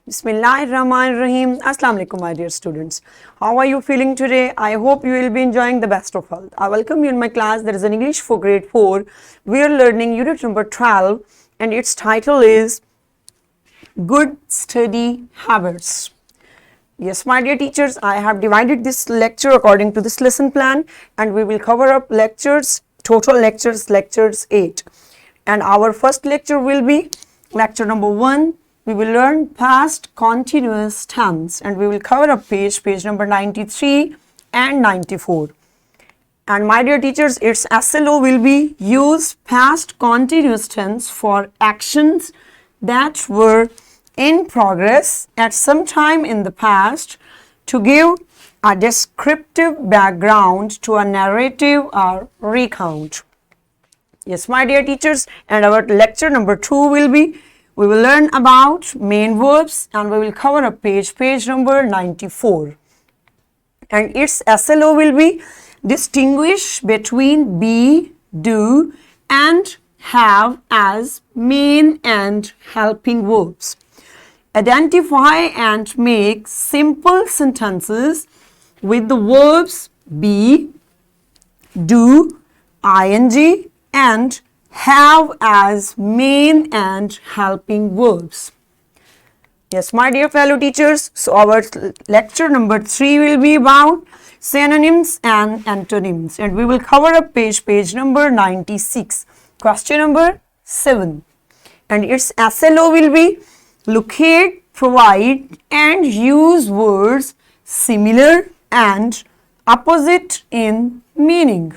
Bismillahirrahmanirrahim. Assalamu alaikum, my dear students. How are you feeling today? I hope you will be enjoying the best of health. I welcome you in my class. There is an English for grade 4. We are learning unit number 12 and its title is Good Study Habits. Yes, my dear teachers, I have divided this lecture according to this lesson plan and we will cover up lectures, total lectures 8. And our first lecture will be lecture number 1. We will learn past continuous tense and we will cover up page number 93 and 94. And my dear teachers, its SLO will be use past continuous tense for actions that were in progress at some time in the past to give a descriptive background to a narrative or recount. Yes, my dear teachers, and our lecture number 2 will be, we will learn about main verbs and we will cover up page number 94. And its SLO will be distinguish between be, do and have as main and helping verbs. Identify and make simple sentences with the verbs be, do, ing and have as main and helping verbs. Yes, my dear fellow teachers, so our lecture number 3 will be about synonyms and antonyms and we will cover up page number 96, question number 7. And its SLO will be locate, provide and use words similar and opposite in meaning.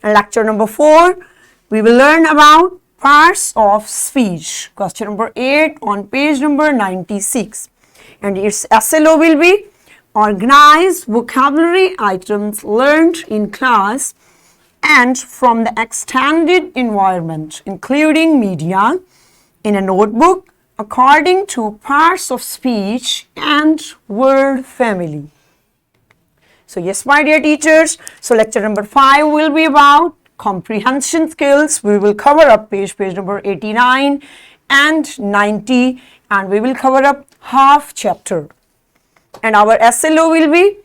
And lecture number 4, we will learn about parts of speech. Question number 8 on page number 96. And its SLO will be organize vocabulary items learned in class and from the extended environment, including media, in a notebook according to parts of speech and word family. So yes, my dear teachers, so lecture number 5 will be about comprehension skills. We will cover up page number 89 and 90 and we will cover up half chapter. And our SLO will be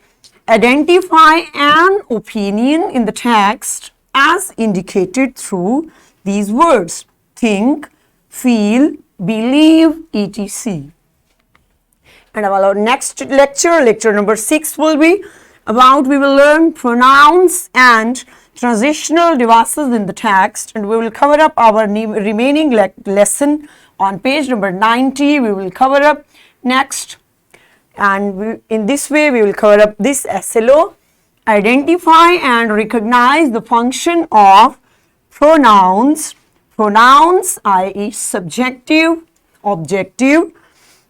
identify an opinion in the text as indicated through these words think, feel, believe, etc. And our next lecture number 6 will be about we will learn pronouns and transitional devices in the text and we will cover up our remaining lesson on page number 90. We will cover up next and in this way we will cover up this SLO. Identify and recognize the function of pronouns, i.e. subjective, objective,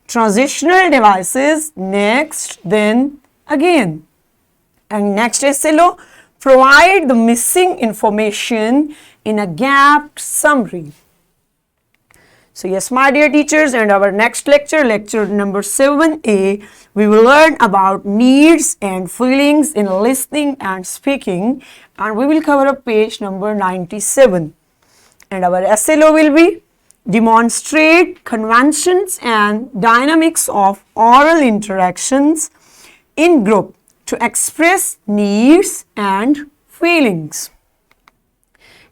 transitional devices, next, then, again. And next SLO, provide the missing information in a gapped summary. So yes, my dear teachers, and our next lecture number 7A, we will learn about needs and feelings in listening and speaking and we will cover up page number 97. And our SLO will be demonstrate conventions and dynamics of oral interactions in group to express needs and feelings.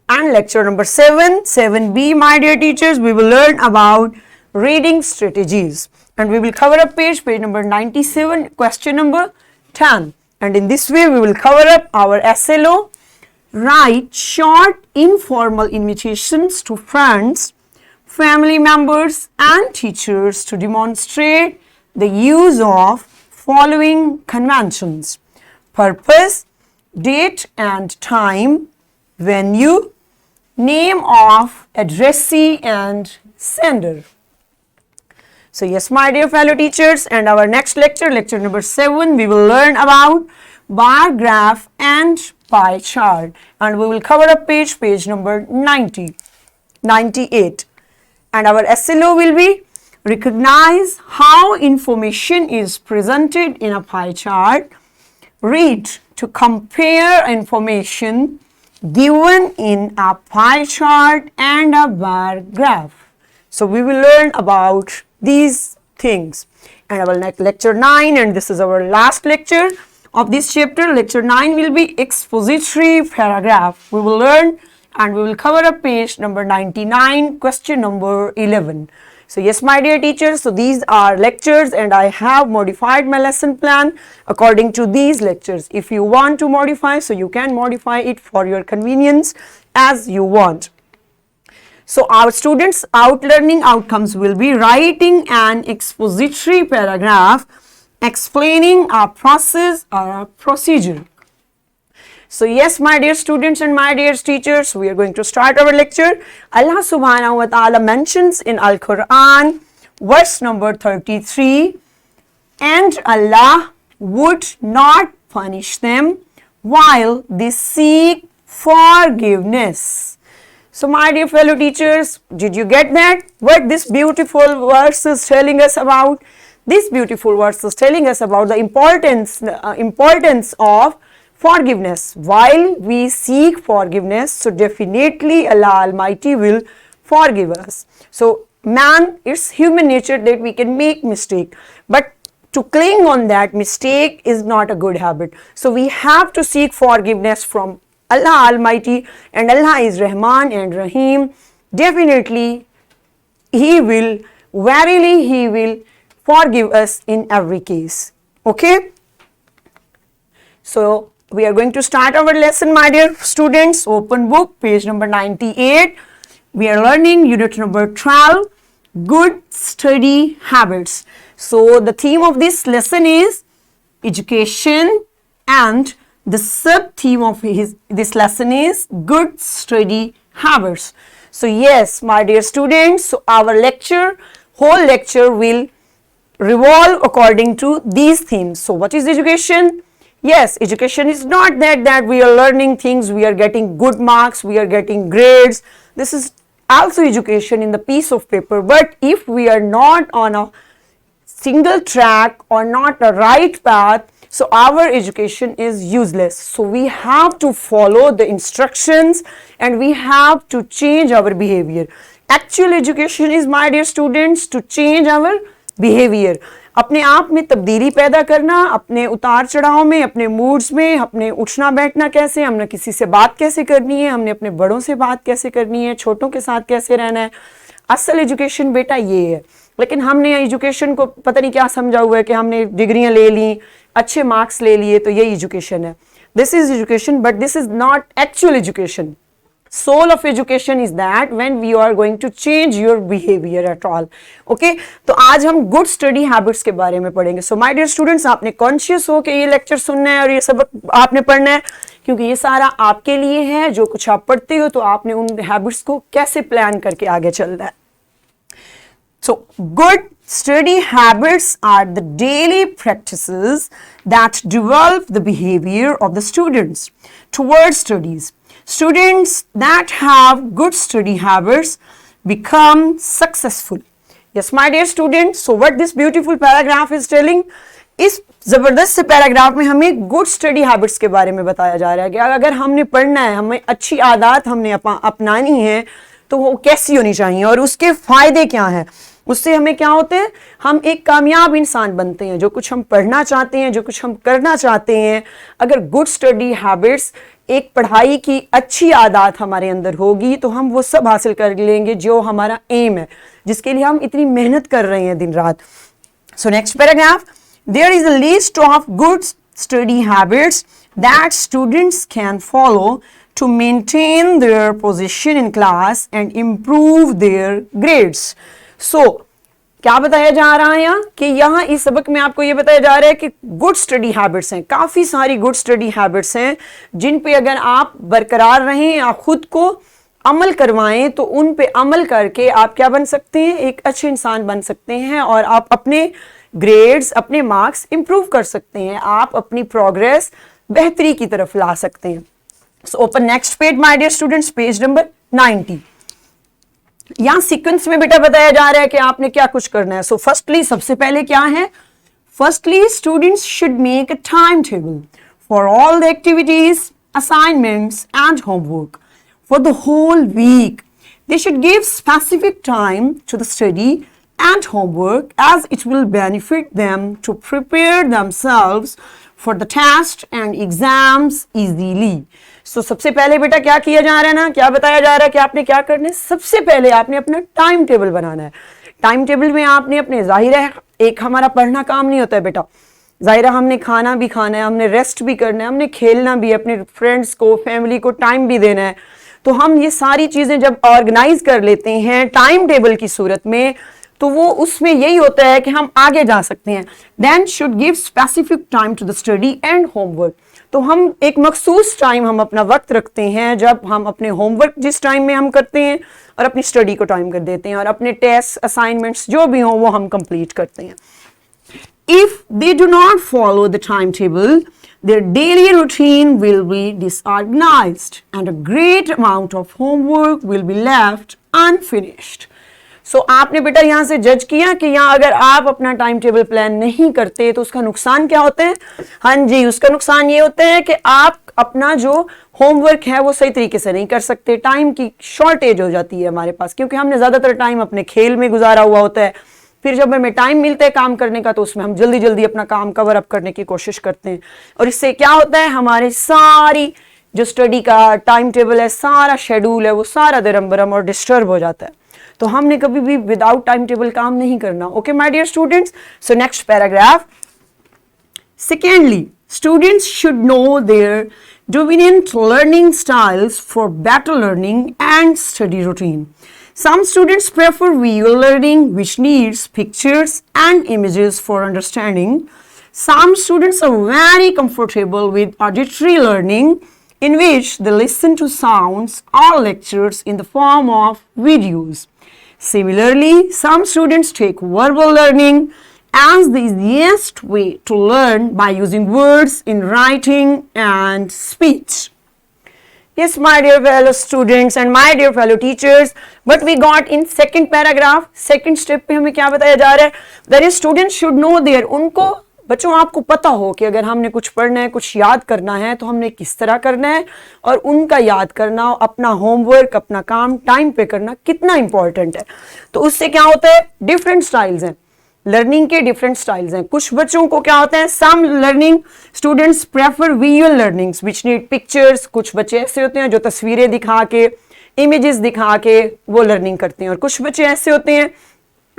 And lecture number 7B, my dear teachers, we will learn about reading strategies and we will cover up page number 97, question number 10. And in this way, we will cover up our SLO, write short informal invitations to friends, family members and teachers to demonstrate the use of following conventions: purpose, date and time, venue, name of addressee and sender. So yes, my dear fellow teachers, and our next lecture number 7, we will learn about bar graph and pie chart and we will cover up page number 98. And our SLO will be recognize how information is presented in a pie chart, read to compare information given in a pie chart and a bar graph. So we will learn about these things. And our next lecture 9, and this is our last lecture of this chapter. Lecture 9 will be expository paragraph. We will learn and we will cover up page number 99, question number 11. So yes, my dear teachers, so these are lectures and I have modified my lesson plan according to these lectures. If you want to modify, so you can modify it for your convenience as you want. So our students' learning outcomes will be writing an expository paragraph explaining our process or our procedure. So yes, my dear students and my dear teachers, we are going to start our lecture. Allah subhanahu wa ta'ala mentions in Al-Quran, verse number 33, and Allah would not punish them while they seek forgiveness. So my dear fellow teachers, did you get that? What this beautiful verse is telling us about? This beautiful verse is telling us about the importance of forgiveness. While we seek forgiveness, so definitely Allah Almighty will forgive us. So man, it's human nature that we can make mistake, but to cling on that mistake is not a good habit. So we have to seek forgiveness from Allah Almighty, and Allah is Rahman and Rahim. Definitely He will, verily He will forgive us in every case. Okay? So we are going to start our lesson, my dear students. Open book, page number 98. We are learning unit number 12, good study habits. So the theme of this lesson is education, and the sub-theme of this lesson is good study habits. So yes, my dear students, so our whole lecture will revolve according to these themes. So what is education? Yes, education is not that we are learning things, we are getting good marks, we are getting grades. This is also education in the piece of paper. But if we are not on a single track or not a right path, so our education is useless. So we have to follow the instructions and we have to change our behavior. Actual education is, my dear students, to change our behavior. अपने आप में तब्दीली पैदा करना, अपने उतार चढ़ाव में, अपने मूड्स में, अपने उठना बैठना कैसे, हमने किसी से बात कैसे करनी है, हमने अपने बड़ों से बात कैसे करनी है, छोटों के साथ कैसे रहना है. असल एजुकेशन बेटा ये है. लेकिन हमने एजुकेशन को पता नहीं क्या समझा हुआ है कि हमने डिग्रियां ले ली, अच्छे मार्क्स ले लिए तो यही एजुकेशन है. This is education, but this is not actual education. Soul of education is that when we are going to change your behavior at all. Okay, तो आज हम good study habits के बारे में पढ़ेंगे. So my dear students, आपने conscious हो कि ये lecture सुनना है और ये सबक आपने पढ़ना है, क्योंकि ये सारा आपके लिए है. जो कुछ आप पढ़ते हो तो आपने उन habits को कैसे plan करके आगे चलना है. So good study habits are the daily practices that develop the behavior of the students towards studies. Students that have good study habits become successful. Yes, my dear students, so what this beautiful paragraph is telling, इस जबरदस्त से paragraph में हमें good study habits के बारे में बताया जा रहा है कि अगर हमने पढ़ना है, हमें अच्छी आदत हमने अपनानी है, तो वो कैसी होनी चाहिए और उसके फायदे क्या हैं. उससे हमें क्या होते हैं, हम एक कामयाब इंसान बनते हैं. जो कुछ हम पढ़ना चाहते हैं, जो कुछ हम करना चाहते हैं, अगर गुड स्टडी हैबिट्स, एक पढ़ाई की अच्छी आदत हमारे अंदर होगी तो हम वो सब हासिल कर लेंगे जो हमारा एम है, जिसके लिए हम इतनी मेहनत कर रहे हैं दिन रात. So next paragraph, there is a list of good study habits that students can follow to maintain their position in class and improve their grades. So, क्या बताया जा रहा है यहाँ कि यहाँ इस सबक में आपको ये बताया जा रहा है कि गुड स्टडी हैबिट्स हैं, काफ़ी सारी गुड स्टडी हैबिट्स हैं जिन पे अगर आप बरकरार रहें या खुद को अमल करवाएं तो उन पे अमल करके आप क्या बन सकते हैं, एक अच्छे इंसान बन सकते हैं और आप अपने ग्रेड्स, अपने मार्क्स इंप्रूव कर सकते हैं, आप अपनी प्रोग्रेस बेहतरी की तरफ ला सकते हैं. So open next page, my dear students, page number 90. यहाँ सीक्वेंस में बेटा बताया जा रहा है कि आपने क्या कुछ करना है. सो फर्स्टली, सबसे पहले क्या है, firstly students should make a time table for all the activities, assignments and homework for the whole week. They should give specific time to the study and homework as it will benefit them to prepare themselves for the test and exams easily. So सबसे पहले बेटा क्या किया जा रहा है ना, क्या बताया जा रहा है कि आपने क्या करना है, सबसे पहले आपने अपना टाइम टेबल बनाना है। टाइम टेबल में आपने अपने, जाहिर है एक हमारा पढ़ना काम नहीं होता है बेटा, जाहिर है हमने खाना भी खाना है, हमने रेस्ट भी करना है, हमने खेलना भी, अपने फ्रेंड्स को फैमिली को टाइम भी देना है। तो हम ये सारी चीज़ें जब ऑर्गेनाइज कर लेते हैं टाइम टेबल की सूरत में, तो वो उसमें यही होता है कि हम आगे जा सकते हैं। Then should give specific time to the study and homework. तो हम एक मखसूस टाइम, हम अपना वक्त रखते हैं जब हम अपने होमवर्क जिस टाइम में हम करते हैं और अपनी स्टडी को टाइम कर देते हैं, और अपने टेस्ट असाइनमेंट्स जो भी हों वो हम कंप्लीट करते हैं। If they do not follow the timetable, their daily routine will be disorganized and a great amount of homework will be left unfinished. So आपने बेटा यहाँ से जज किया कि यहाँ अगर आप अपना टाइम टेबल प्लान नहीं करते तो उसका नुकसान क्या होता है? हाँ जी, उसका नुकसान ये होता है कि आप अपना जो होमवर्क है वो सही तरीके से नहीं कर सकते, टाइम की शॉर्टेज हो जाती है हमारे पास, क्योंकि हमने ज़्यादातर टाइम अपने खेल में गुजारा हुआ होता है। फिर जब हमें टाइम मिलता है काम करने का तो उसमें हम जल्दी जल्दी अपना काम कवर अप करने की कोशिश करते हैं, और इससे क्या होता है, हमारे सारी जो स्टडी का टाइम टेबल है, सारा शेड्यूल है, वो सारा दरम बरम और डिस्टर्ब हो जाता है। तो हमने कभी भी विदाउट टाइम टेबल काम नहीं करना। Okay my dear students, so next paragraph. Secondly, students should know their dominant learning styles for better learning and study routine. Some students prefer visual learning, which needs pictures and images for understanding. Some students are very comfortable with auditory learning, in which they listen to sounds or lectures in the form of videos. Similarly, some students take verbal learning as the easiest way to learn by using words in writing and speech. Yes, my dear fellow students and my dear fellow teachers, what we got in second paragraph, second step पे हमें क्या बताया जा रहा है? That is, students should know their, उनको बच्चों आपको पता हो कि अगर हमने कुछ पढ़ना है, कुछ याद करना है तो हमने किस तरह करना है, और उनका याद करना, अपना होमवर्क, अपना काम टाइम पे करना कितना इंपॉर्टेंट है। तो उससे क्या होता है, डिफरेंट स्टाइल्स हैं, लर्निंग के डिफरेंट स्टाइल्स हैं। कुछ बच्चों को क्या होता है, some learning students prefer visual learnings which need pictures. कुछ बच्चे ऐसे होते हैं जो तस्वीरें दिखा के, इमेजेस दिखा के वो लर्निंग करते हैं, और कुछ बच्चे ऐसे होते हैं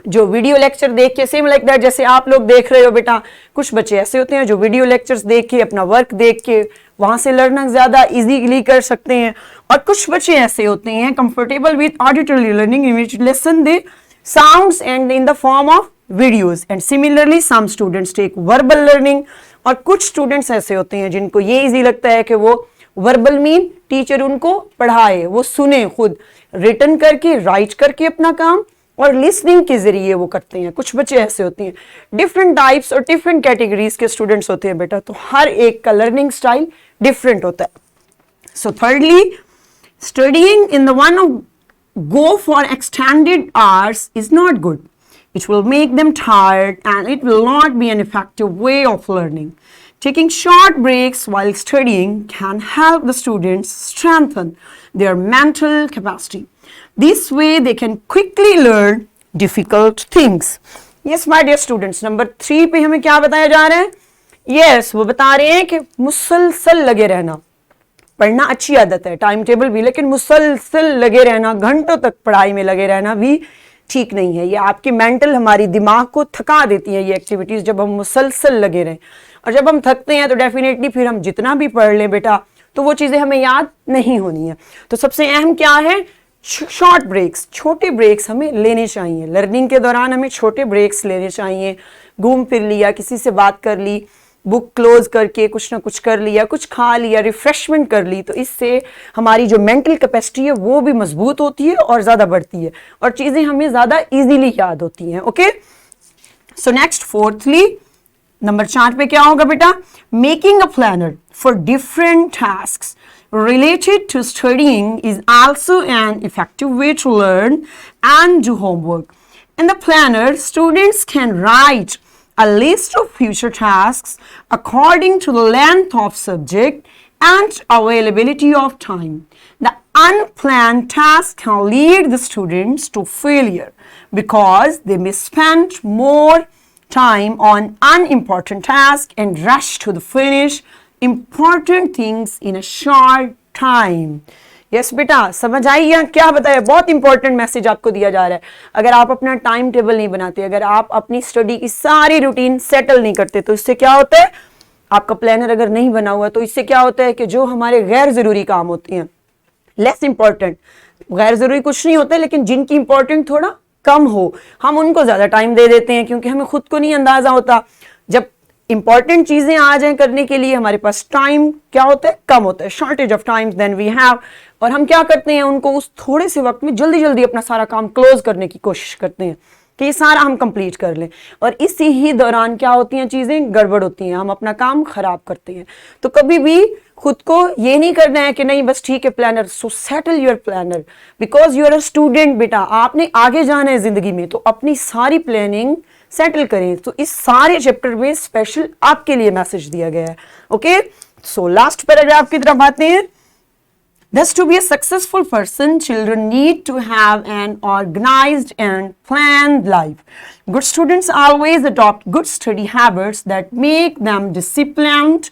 जो वीडियो लेक्चर देख के, सेम लाइक दैट जैसे आप लोग देख रहे हो बेटा, कुछ बच्चे ऐसे होते हैं जो वीडियो लेक्चर्स देख के, अपना वर्क देख के वहां से लर्निंग ज्यादा इजीली कर सकते हैं, और कुछ बच्चे ऐसे होते हैं comfortable with auditory learning in which listen the sounds and in the form of videos. And similarly some students take verbal learning, और कुछ स्टूडेंट्स ऐसे होते हैं जिनको ये इजी लगता है कि वो वर्बल मीन टीचर उनको पढ़ाए, वो सुने, खुद रिटन करके, राइट करके अपना काम, और लिसनिंग के जरिए वो करते हैं। कुछ बच्चे ऐसे होते हैं, डिफरेंट टाइप्स और डिफरेंट कैटेगरीज के स्टूडेंट्स होते हैं बेटा, तो हर एक का लर्निंग स्टाइल डिफरेंट होता है। So thirdly, studying in the one go for extended hours is not good. It will make them tired and it will not be an effective way of learning. Taking short breaks while studying can help the students strengthen their mental capacity. This way they can quickly learn difficult things. Yes, my dear students, number 3 पे हमें क्या बताया जा रहा है? Yes, वो बता रहे हैं कि मुसलसल लगे रहना, पढ़ना अच्छी आदत है, टाइम टेबल भी, लेकिन मुसलसल लगे रहना, घंटों तक पढ़ाई में लगे रहना भी ठीक नहीं है। ये आपकी मेंटल, हमारी दिमाग को थका देती है ये एक्टिविटीज, जब हम मुसलसल लगे रहें। और जब हम थकते हैं तो डेफिनेटली फिर हम जितना भी पढ़ लें बेटा तो वो चीज़ें हमें याद नहीं होनी है। तो सबसे अहम क्या है, शॉर्ट ब्रेक्स, छोटे ब्रेक्स हमें लेने चाहिए। लर्निंग के दौरान हमें छोटे ब्रेक्स लेने चाहिए, घूम फिर लिया, किसी से बात कर ली, बुक क्लोज करके कुछ ना कुछ कर लिया, कुछ खा लिया, रिफ्रेशमेंट कर ली, तो इससे हमारी जो मेंटल कैपेसिटी है वो भी मजबूत होती है और ज़्यादा बढ़ती है, और चीज़ें हमें ज़्यादा इजीली याद होती हैं। Okay, so next fourthly, number 4 पे क्या होगा बेटा, making a planner for different tasks related to studying is also an effective way to learn and do homework. In the planner, students can write a list of future tasks according to the length of subject and availability of time. The unplanned task can lead the students to failure because they may spend more time on unimportant tasks and rush to the finish important things in a short time. Yes बेटा, समझ आई या क्या बताया? बहुत important message आपको दिया जा रहा है। अगर आप अपना टाइम टेबल नहीं बनाते, अगर आप अपनी स्टडी की सारी रूटीन सेटल नहीं करते, तो इससे क्या होता है? आपका प्लानर अगर नहीं बना हुआ तो इससे क्या होता है कि जो हमारे गैर जरूरी काम होते हैं, लेस इंपॉर्टेंट, गैर जरूरी कुछ नहीं होते लेकिन जिनकी इंपॉर्टेंट थोड़ा कम हो, हम उनको ज्यादा टाइम दे देते हैं क्योंकि हमें खुद को नहीं अंदाजा होता। जब इंपॉर्टेंट चीजें आ जाएं करने के लिए, हमारे पास टाइम क्या होता है? कम होता है, shortage of time then we have, और हम क्या करते हैं? उनको उस थोड़े से वक्त में जल्दी जल्दी अपना सारा काम क्लोज करने की कोशिश करते हैं कि ये सारा हम कंप्लीट कर लें, और इसी ही दौरान क्या होती हैं? चीजें गड़बड़ होती हैं, हम अपना काम खराब करते हैं। तो कभी भी खुद को ये नहीं करना है कि नहीं बस ठीक है planner, so settle your planner because you are a student. बेटा, आपने आगे जाना है जिंदगी में, तो अपनी सारी प्लानिंग सेटल करें। तो इस सारे चैप्टर में स्पेशल आपके लिए मैसेज दिया गया है। ओके, सो लास्ट पैराग्राफ की तरफ आते हैं। Thus, to be a successful person, children need to have an organized and planned life. Good students always adopt good study habits that make them disciplined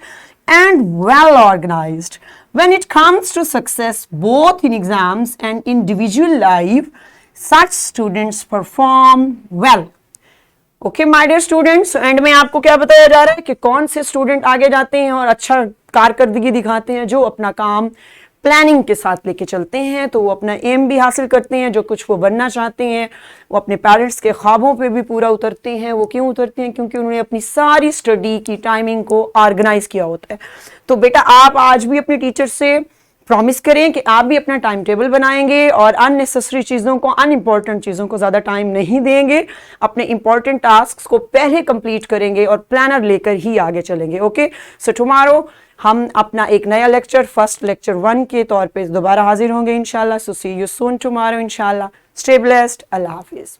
and well organized. When it comes to success, both in exams and individual life, such students perform well. Okay my dear students, and में आपको क्या बताया जा रहा है कि कौन से स्टूडेंट आगे जाते हैं और अच्छा कारकर्दगी दिखाते हैं? जो अपना काम प्लानिंग के साथ लेके चलते हैं, तो वो अपना एम भी हासिल करते हैं, जो कुछ वो बनना चाहते हैं, वो अपने पेरेंट्स के ख्वाबों पे भी पूरा उतरते हैं। वो क्यों उतरते हैं? क्योंकि उन्होंने अपनी सारी स्टडी की टाइमिंग को ऑर्गेनाइज किया होता है। तो बेटा, आप आज भी अपने टीचर से प्रॉमिस करें कि आप भी अपना टाइम टेबल बनाएंगे और अननेसेसरी चीज़ों को, अनइम्पॉर्टेंट चीज़ों को ज़्यादा टाइम नहीं देंगे, अपने इंपॉर्टेंट टास्क को पहले कंप्लीट करेंगे और प्लानर लेकर ही आगे चलेंगे। ओके, सो टुमारो हम अपना एक नया लेक्चर, फर्स्ट लेक्चर 1 के तौर पे दोबारा हाजिर होंगे इंशाल्लाह। So see you soon tomorrow इंशाल्लाह। Stay blessed. अल्लाह हाफिज़।